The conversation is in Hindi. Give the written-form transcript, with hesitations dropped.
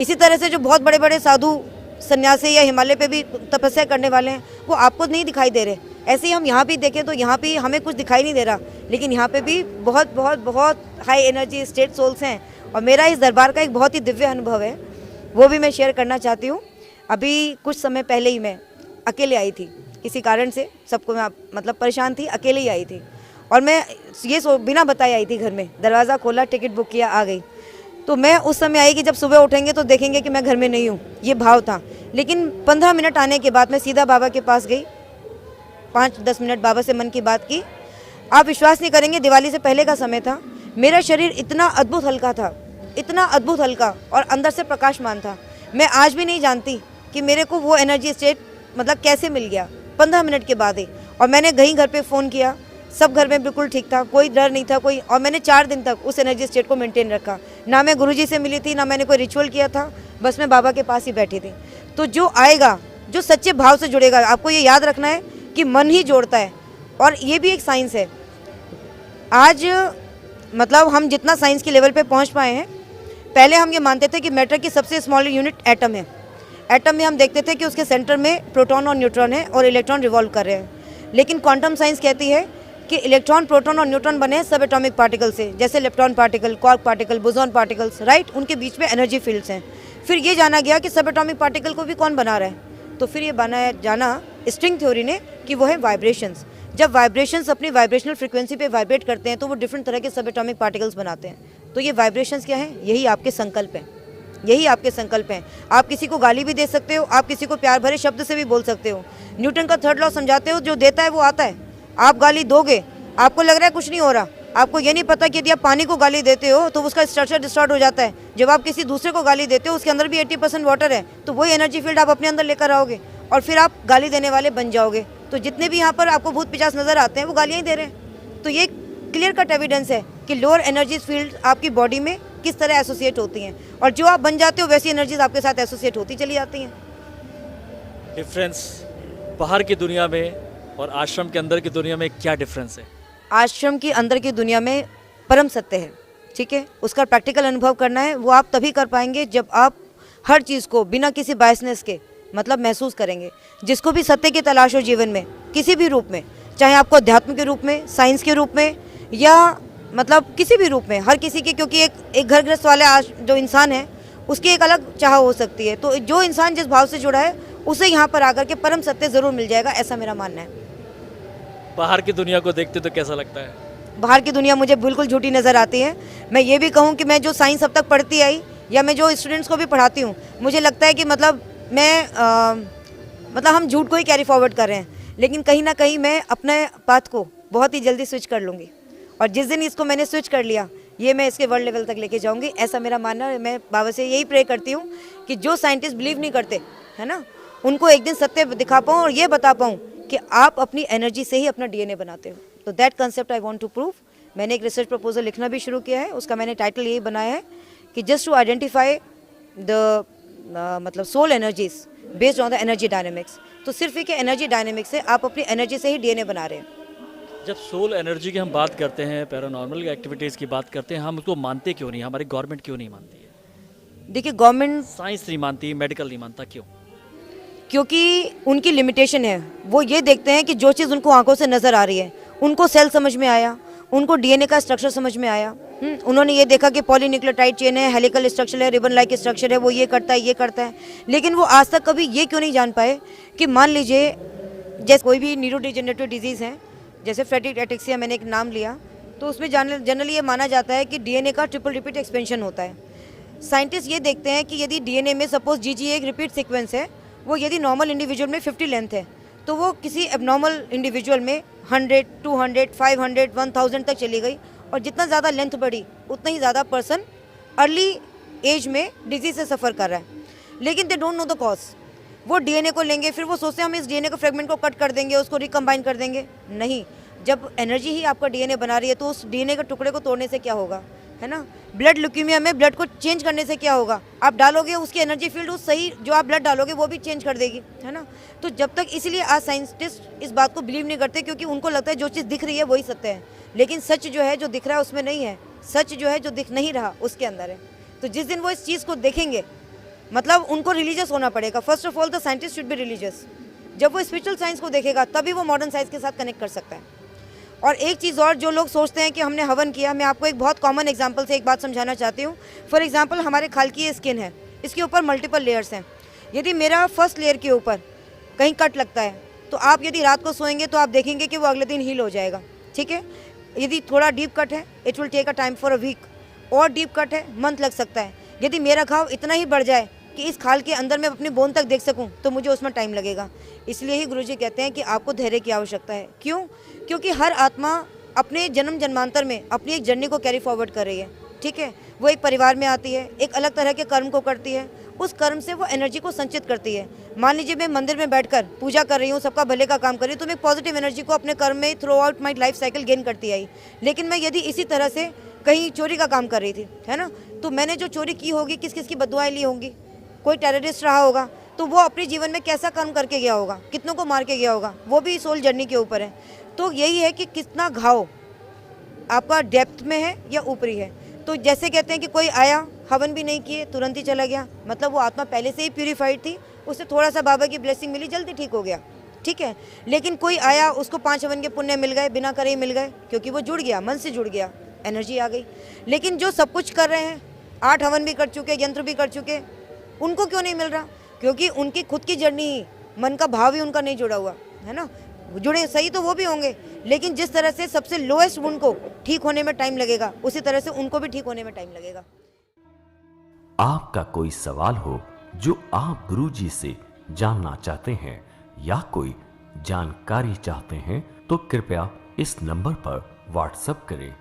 इसी तरह से जो बहुत बड़े बड़े साधु सन्यासी या हिमालय पे भी तपस्या करने वाले हैं वो आपको नहीं दिखाई दे रहे। ऐसे ही हम यहाँ भी देखें तो यहाँ भी हमें कुछ दिखाई नहीं दे रहा, लेकिन यहाँ पे भी बहुत बहुत बहुत हाई एनर्जी स्टेट सोल्स हैं। और मेरा इस दरबार का एक बहुत ही दिव्य अनुभव है, वो भी मैं शेयर करना चाहती हूँ। अभी कुछ समय पहले ही मैं अकेले आई थी, किसी कारण से सबको मैं मतलब परेशान थी, अकेले ही आई थी। और मैं ये बिना बताए आई थी घर में, दरवाज़ा खोला, टिकट बुक किया, आ गई। तो मैं उस समय आई कि जब सुबह उठेंगे तो देखेंगे कि मैं घर में नहीं हूँ, ये भाव था। लेकिन 15 मिनट आने के बाद मैं सीधा बाबा के पास गई, 5-10 मिनट बाबा से मन की बात की। आप विश्वास नहीं करेंगे, दिवाली से पहले का समय था, मेरा शरीर इतना अद्भुत हल्का था, इतना अद्भुत हल्का, और अंदर से प्रकाशमान था। मैं आज भी नहीं जानती कि मेरे को वो एनर्जी स्टेट मतलब कैसे मिल गया, 15 मिनट के बाद ही। और मैंने घर पे फ़ोन किया, सब घर में बिल्कुल ठीक था, कोई डर नहीं था कोई। और मैंने 4 दिन तक उस एनर्जी स्टेट को मेंटेन रखा। ना मैं गुरुजी से मिली थी, ना मैंने कोई रिचुअल किया था, बस मैं बाबा के पास ही बैठी थी। तो जो आएगा, जो सच्चे भाव से जुड़ेगा, आपको ये याद रखना है कि मन ही जोड़ता है। और ये भी एक साइंस है। आज मतलब हम जितना साइंस के लेवल पे पहुंच पाए हैं, पहले हम ये मानते थे कि मैटर की सबसे स्मॉल यूनिट एटम है। एटम में हम देखते थे कि उसके सेंटर में प्रोटॉन और न्यूट्रॉन है और इलेक्ट्रॉन रिवॉल्व कर रहे हैं। लेकिन क्वांटम साइंस कहती है कि इलेक्ट्रॉन, प्रोटॉन और न्यूट्रॉन बने हैं सब एटॉमिक पार्टिकल से, जैसे lepton particle, quark particle, boson particles, right. उनके बीच में एनर्जी फील्ड्स हैं। फिर ये जाना गया कि सब एटॉमिक पार्टिकल को भी कौन बना रहा है, तो फिर ये बनाया जाना स्ट्रिंग थ्योरी ने कि वो है वाइब्रेशंस। जब वाइब्रेशंस अपनी वाइब्रेशनल फ्रीक्वेंसी पे वाइब्रेट करते हैं तो वो डिफरेंट तरह के सब एटॉमिक पार्टिकल्स बनाते हैं। तो ये वाइब्रेशंस क्या है? यही आपके संकल्प हैं, यही आपके संकल्प हैं। आप किसी को गाली भी दे सकते हो, आप किसी को प्यार भरे शब्द से भी बोल सकते हो। न्यूटन का 3rd लॉ समझाते हो, जो देता है वो आता है। आप गाली दोगे, आपको लग रहा है कुछ नहीं हो रहा, आपको ये नहीं पता कि यदि आप पानी को गाली देते हो तो उसका स्ट्रक्चर डिस्टॉर्ट हो जाता है। जब आप किसी दूसरे को गाली देते हो, उसके अंदर भी 80% वाटर है, तो वही एनर्जी फील्ड आप अपने अंदर लेकर आओगे और फिर आप गाली देने वाले बन जाओगे। तो जितने भी यहाँ पर आपको भूत पिशाच नजर आते हैं वो गालियाँ ही दे रहे हैं। तो ये क्लियर कट एविडेंस है कि लोअर एनर्जी फील्ड आपकी बॉडी में किस तरह एसोसिएट होती हैं, और जो आप बन जाते हो वैसी एनर्जीज आपके साथ एसोसिएट होती चली जाती हैं। डिफरेंस बाहर की दुनिया में और आश्रम के अंदर की दुनिया में क्या डिफरेंस है? आश्रम की अंदर की दुनिया में परम सत्य है, ठीक है। उसका प्रैक्टिकल अनुभव करना है, वो आप तभी कर पाएंगे जब आप हर चीज़ को बिना किसी बायसनेस के मतलब महसूस करेंगे। जिसको भी सत्य की तलाश हो जीवन में, किसी भी रूप में, चाहे आपको अध्यात्म के रूप में, साइंस के रूप में, या मतलब किसी भी रूप में, हर किसी की, क्योंकि एक घर गृहस्थ वाले जो इंसान है उसकी एक अलग चाह हो सकती है। तो जो इंसान जिस भाव से जुड़ा है उसे यहाँ पर आकर के परम सत्य ज़रूर मिल जाएगा, ऐसा मेरा मानना है। बाहर की दुनिया को देखते तो कैसा लगता है? बाहर की दुनिया मुझे बिल्कुल झूठी नज़र आती है। मैं ये भी कहूँ कि मैं जो साइंस अब तक पढ़ती आई, या मैं जो स्टूडेंट्स को भी पढ़ाती हूँ, मुझे लगता है कि मतलब हम झूठ को ही कैरी फॉरवर्ड कर रहे हैं। लेकिन कहीं ना कहीं मैं अपने पाथ को बहुत ही जल्दी स्विच कर लूँगी, और जिस दिन इसको मैंने स्विच कर लिया, ये मैं इसके वर्ल्ड लेवल तक लेके जाऊँगी, ऐसा मेरा मानना है। मैं बाबा से यही प्रे करती हूँ कि जो साइंटिस्ट बिलीव नहीं करते है ना, उनको एक दिन सत्य दिखा पाऊँ और ये बता पाऊँ कि आप अपनी एनर्जी से ही अपना डीएनए बनाते हो। तो that concept I want to prove. मैंने एक रिसर्च प्रपोजल लिखना भी शुरू किया है, उसका मैंने टाइटल यही बनाया है कि जस्ट टू आइडेंटिफाई द मतलब soul energies based on the energy dynamics. तो सिर्फ एक एनर्जी डायनेमिक्स से आप अपनी एनर्जी से ही डीएनए बना रहे हैं। जब सोल एनर्जी की हम बात करते हैं, पैरानॉर्मल एक्टिविटीज़ की बात करते हैं, हम उसको मानते क्यों नहीं? हमारी गवर्नमेंट क्यों नहीं मानती है? देखिए, गवर्नमेंट साइंस नहीं मानती, मेडिकल नहीं मानता, क्यों? क्योंकि उनकी लिमिटेशन है। वो ये देखते हैं कि जो चीज़ उनको आंखों से नज़र आ रही है, उनको सेल समझ में आया, उनको डीएनए का स्ट्रक्चर समझ में आया। उन्होंने ये देखा कि पॉलीन्यूक्लियोटाइड चेन है, हेलिकल स्ट्रक्चर है, रिबन लाइक स्ट्रक्चर है, वो ये करता है, ये करता है। लेकिन वो आज तक कभी ये क्यों नहीं जान पाए कि मान लीजिए जैसे कोई भी न्यूरोडिजेनरेटिव डिजीज़ है, जैसे फ्रेटिक एटेक्सिया मैंने एक नाम लिया, तो उसमें जनरली ये माना जाता है कि डीएनए का ट्रिपल रिपीट एक्सपेंशन होता है। साइंटिस्ट ये देखते हैं कि यदि डीएनए में सपोज जीजी एक रिपीट सीक्वेंस है, वो यदि नॉर्मल इंडिविजुअल में 50 लेंथ है, तो वो किसी एबनॉर्मल इंडिविजुअल में 100, 200, 500, 1000 तक चली गई। और जितना ज़्यादा लेंथ बढ़ी, उतना ही ज़्यादा पर्सन अर्ली एज में डिजीज से सफ़र कर रहा है। लेकिन they don't know the cause. वो डीएनए को लेंगे, फिर वो सोचते हैं हम इस डीएनए को फ्रेगमेंट को कट कर देंगे, उसको रिकम्बाइन कर देंगे। नहीं, जब एनर्जी ही आपका डीएनए बना रही है तो उस डीएनए के टुकड़े को तोड़ने से क्या होगा, है ना। ब्लड ल्यूकीमिया में ब्लड को चेंज करने से क्या होगा, आप डालोगे उसकी एनर्जी फील्ड उस सही जो आप ब्लड डालोगे वो भी चेंज कर देगी, है ना। तो जब तक, इसलिए आज साइंटिस्ट इस बात को बिलीव नहीं करते, क्योंकि उनको लगता है जो चीज़ दिख रही है वही सत्य है। लेकिन सच जो है, जो दिख रहा है उसमें नहीं है, सच जो है जो दिख नहीं रहा उसके अंदर है। तो जिस दिन वो इस चीज़ को देखेंगे मतलब उनको रिलीजियस होना पड़ेगा। First of all the scientist should be religious. जब वो स्पिरिचुअल साइंस को देखेगा तभी वो मॉडर्न साइंस के साथ कनेक्ट कर सकता है। और एक चीज़ और, जो लोग सोचते हैं कि हमने हवन किया, मैं आपको एक बहुत कॉमन एग्जांपल से एक बात समझाना चाहती हूँ। फॉर एग्जांपल, हमारे खाल की ये स्किन है, इसके ऊपर मल्टीपल लेयर्स हैं। यदि मेरा फर्स्ट लेयर के ऊपर कहीं कट लगता है तो आप यदि रात को सोएंगे तो आप देखेंगे कि वो अगले दिन हील हो जाएगा, ठीक है। यदि थोड़ा डीप कट है, it will take a time for a week, और डीप कट है, मंथ लग सकता है। यदि मेरा घाव इतना ही बढ़ जाए कि इस खाल के अंदर मैं अपनी बोन तक देख सकूं तो मुझे उसमें टाइम लगेगा। इसलिए ही गुरुजी कहते हैं कि आपको धैर्य की आवश्यकता है। क्यों? क्योंकि हर आत्मा अपने जन्म जन्मांतर में अपनी एक जर्नी को कैरी फॉरवर्ड कर रही है, ठीक है। वो एक परिवार में आती है, एक अलग तरह के कर्म को करती है, उस कर्म से वो एनर्जी को संचित करती है। मान लीजिए मैं मंदिर में बैठकर पूजा कर रही हूँ, सबका भले का काम कर रही हूँ, तो मैं एक पॉजिटिव एनर्जी को अपने कर्म में through out my life cycle gain करती आई। लेकिन मैं यदि इसी तरह से कहीं चोरी का काम कर रही थी, है ना, तो मैंने जो चोरी की होगी, किस किस की बददुआएं ली होंगी, कोई टेररिस्ट रहा होगा तो वो अपने जीवन में कैसा कर्म करके गया होगा, कितनों को मार के गया होगा, वो भी सोल जर्नी के ऊपर है। तो यही है कि कितना घाव आपका डेप्थ में है या ऊपरी है। तो जैसे कहते हैं कि कोई आया, हवन भी नहीं किए, तुरंत ही चला गया, मतलब वो आत्मा पहले से ही प्यूरीफाइड थी, उससे थोड़ा सा बाबा की ब्लेसिंग मिली, जल्दी ठीक हो गया, ठीक है। लेकिन कोई आया, उसको 5 हवन के पुण्य मिल गए, बिना करे ही मिल गए, क्योंकि वो जुड़ गया, मन से जुड़ गया, एनर्जी आ गई। लेकिन जो सब कुछ कर रहे हैं, 8 हवन भी कर चुके, यंत्र भी कर चुके, उनको क्यों नहीं मिल रहा? क्योंकि उनकी खुद की जर्नी ही, मन का भाव ही उनका नहीं जुड़ा हुआ है ना। जुड़े सही तो वो भी होंगे, लेकिन जिस तरह से सबसे लोएस्ट वुंड को ठीक होने में टाइम लगेगा, उसी तरह से उनको भी ठीक होने में टाइम लगेगा। आपका कोई सवाल हो जो आप गुरुजी से जानना चाहते हैं या कोई जानकारी चाहते हैं तो कृपया इस नंबर पर व्हाट्सएप करें।